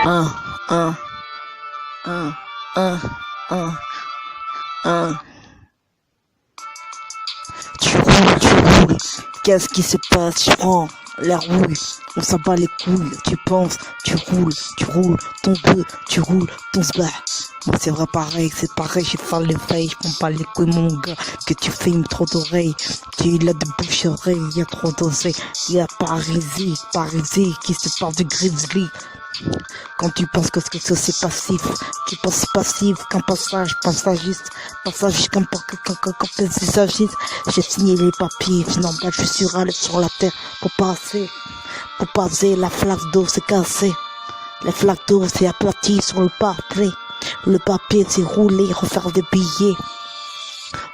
Un, un, un, un, un, un. Tu roules. Qu'est-ce qui se passe? Tu prends la rouille. On s'en bat les couilles. Tu penses, tu roules. Ton bœuf, tu roules, ton sbat. Moi c'est vrai pareil, c'est pareil. J'ai fait les veilles, je prends pas les couilles mon gars. Que tu filmes trop d'oreilles. Tu l'as de bouche-oreille, y a trop d'oseilles. Y a Parisie qui se parle du grizzly. Quand tu penses que c'est passif, tu penses passif qu'un passagiste, comme paysagiste. J'ai signé les papiers, finalement je suis râlé sur la terre pour passer, la flaque d'eau s'est cassée. La flaque d'eau s'est aplatie sur le papier. Le papier s'est roulé, refaire des billets.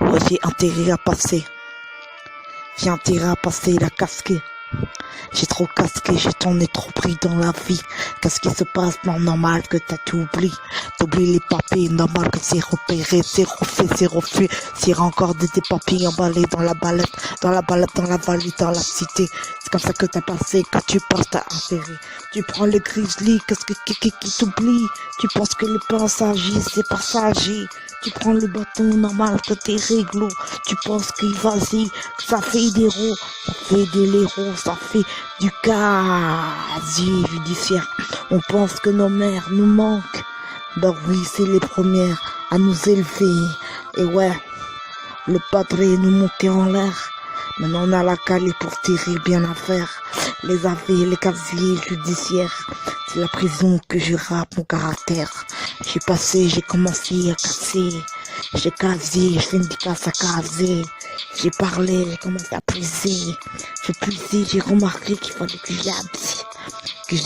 Ouais, j'ai intérêt à passer la casquette. J'ai trop casqué, j'ai tourné trop pris dans la vie. Qu'est-ce qui se passe? Non, normal que t'oublies les papiers, normal que c'est repéré, c'est refait, c'est refait. C'est encore des papiers emballés dans la vallée, dans la cité. C'est comme ça que t'as passé, quand tu passes t'as intérêt. Tu prends le grizzly, qu'est-ce qui t'oublie? Tu penses que les passagers, c'est passager. Tu prends le bâton normal que t'es réglo. Tu penses que vas-y, ça fait des héros, ça fait du casier judiciaire. On pense que nos mères nous manquent. Bah oui, c'est les premières à nous élever. Et ouais, le padre nous montait en l'air. Maintenant on a la calée pour tirer bien à faire. Les casiers judiciaires. C'est la prison que je rappe mon caractère. J'ai commencé à casser. J'ai casé, j'ai fait une dédicace à caser. J'ai parlé, j'ai commencé à puiser. J'ai remarqué qu'il fallait que j'abse. Et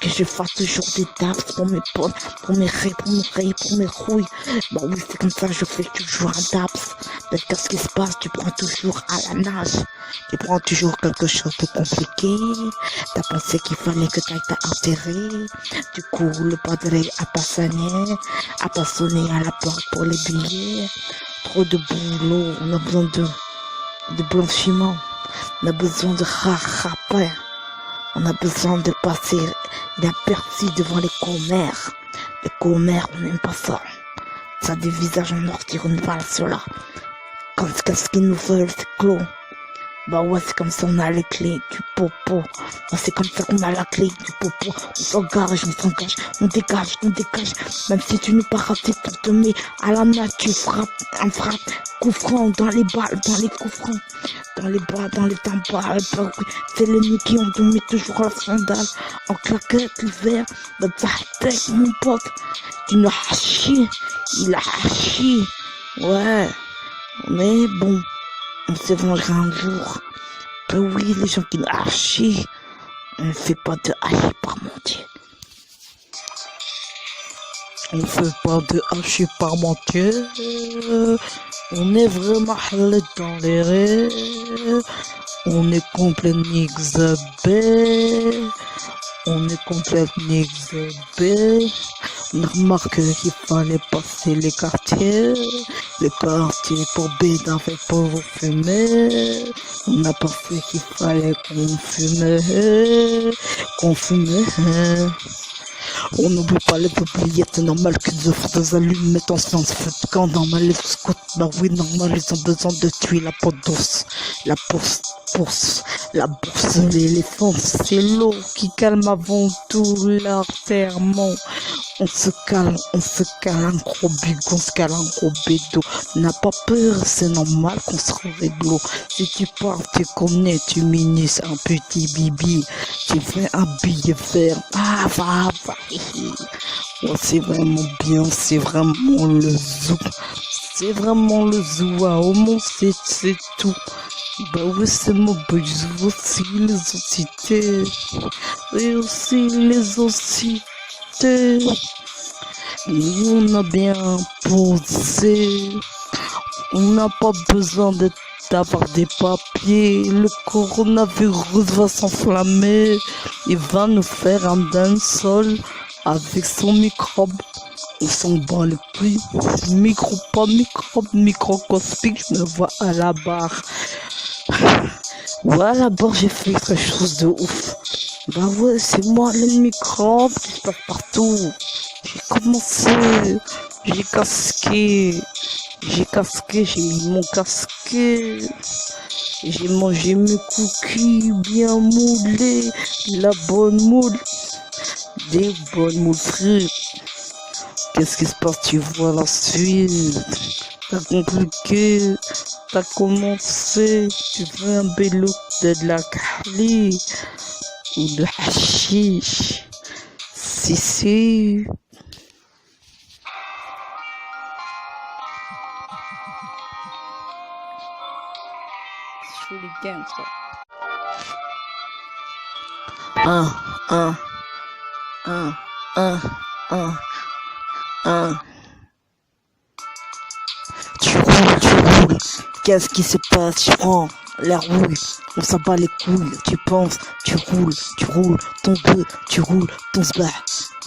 que je fasse toujours des daps pour mes potes, pour mes rouilles. Bah oui, c'est comme ça, je fais toujours un daps. Mais qu'est-ce qui se passe? Tu prends toujours à la nage. Tu prends toujours quelque chose de compliqué. T'as pensé qu'il fallait que t'ailles t'enterrer. Du coup, le padre a passonné à la porte pour les billets. Trop de boulot, on a besoin de blanchiment. On a besoin de rapper. On a besoin de passer inaperçu devant les commères. Les commères, on n'aime pas ça. Ça a des visages en ordure, on ne parle cela. Qu'est-ce qu'ils nous veulent, c'est clos. Bah ouais, c'est comme ça, on a les clés du popo. Bah, c'est comme ça qu'on a la clé du popo. On s'engage, on dégage. Même si tu n'es pas raté, tu te mets à la main, tu frappes, coup franc dans les balles, dans les coups francs. Dans les bras, dans les tampons, c'est l'ennemi qui on te met toujours la sandale. En claquette, l'hiver, dans ta tête, mon pote. Il a haché. Ouais, mais bon. On se vengera un jour. Ben oui, les gens qui nous hachent, on ne fait pas de hacher par mentir. On fait pas de hacher par mentir. On est vraiment halé dans les rêves. On est complet nixabé. On a remarqué qu'il fallait passer les quartiers pour bédiner, pour vous fumer. On a pensé qu'il fallait qu'on fumait. On n'oublie pas les oubliettes, c'est normal qu'ils offrent des allumettes en science. Quand normal les scouts, bah oui, normal ils ont besoin de tuer la peau douce. La bourse, l'éléphant, c'est l'eau qui calme avant tout l'enterrement. On se calme, un gros bigot, on se calme, un gros bédo. N'a pas peur, c'est normal qu'on se réglo. Si tu pars, tu connais, tu minus un petit bibi. Tu fais un billet vert, va. Oh, c'est vraiment bien, c'est vraiment le zoo. Au monde, c'est tout. Bah oui, c'est mon boy, aussi les sociétés. Et aussi les sociétés. On a bien posé. On n'a pas besoin d'avoir des papiers. Le coronavirus va s'enflammer. Il va nous faire un dancehall avec son microbe. On s'en bat le prix. Micro, pas microbe, microscopique. Je me vois à la barre. Ouais, à la barre, j'ai fait quelque chose de ouf. Bah ouais, c'est moi l'ennemi grave qui se passe partout. J'ai commencé, j'ai casqué, j'ai mis mon casquet. J'ai mangé mes cookies bien moulés, la bonne moule, des bonnes moules frites. Qu'est-ce qui se passe, tu vois la suite? T'as compliqué, t'as commencé, tu veux un bélo de la Cali ou de hashish. Si. It's really gangster. Un. Tu roules. Qu'est-ce qui se passe? Tu prends la rouille. On s'en bat les couilles. Tu penses, tu roules. Ton deux, tu roules. Ton sbah.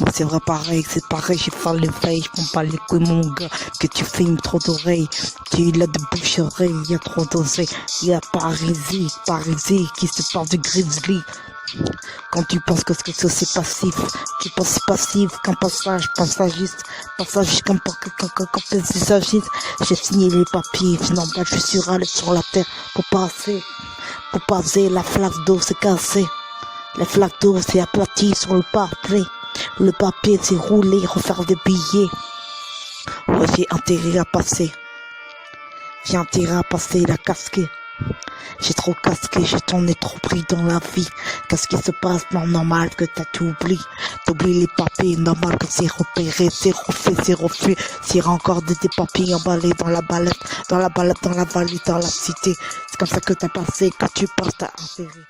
Moi c'est vrai pareil, c'est pareil. J'ai fait le veille. Je prends pas les couilles mon gars. Que tu filmes trop d'oreilles. Tu l'as de bouche-oreille. Y'a trop d'oseille. Y'a Parisie qui se parle de grizzly. Quand tu penses que c'est passif, tu penses passif qu'un passagiste comme passagiste. J'ai signé les papiers, finalement je suis râlé sur la terre pour passer, la flaque d'eau s'est cassée. La flaque d'eau s'est aplatie sur le papier. Le papier s'est roulé, refaire des billets. Ouais, j'ai intérêt à passer la casquette. J'ai trop casqué, j'ai ton nez trop pris dans la vie. Qu'est-ce qui se passe? Non, normal que t'oublies les papiers, normal que c'est repéré, c'est refait, c'est refait. S'il y a encore des papiers emballés dans la vallée, dans la cité. C'est comme ça que t'as passé, quand tu passes, t'as intérêt.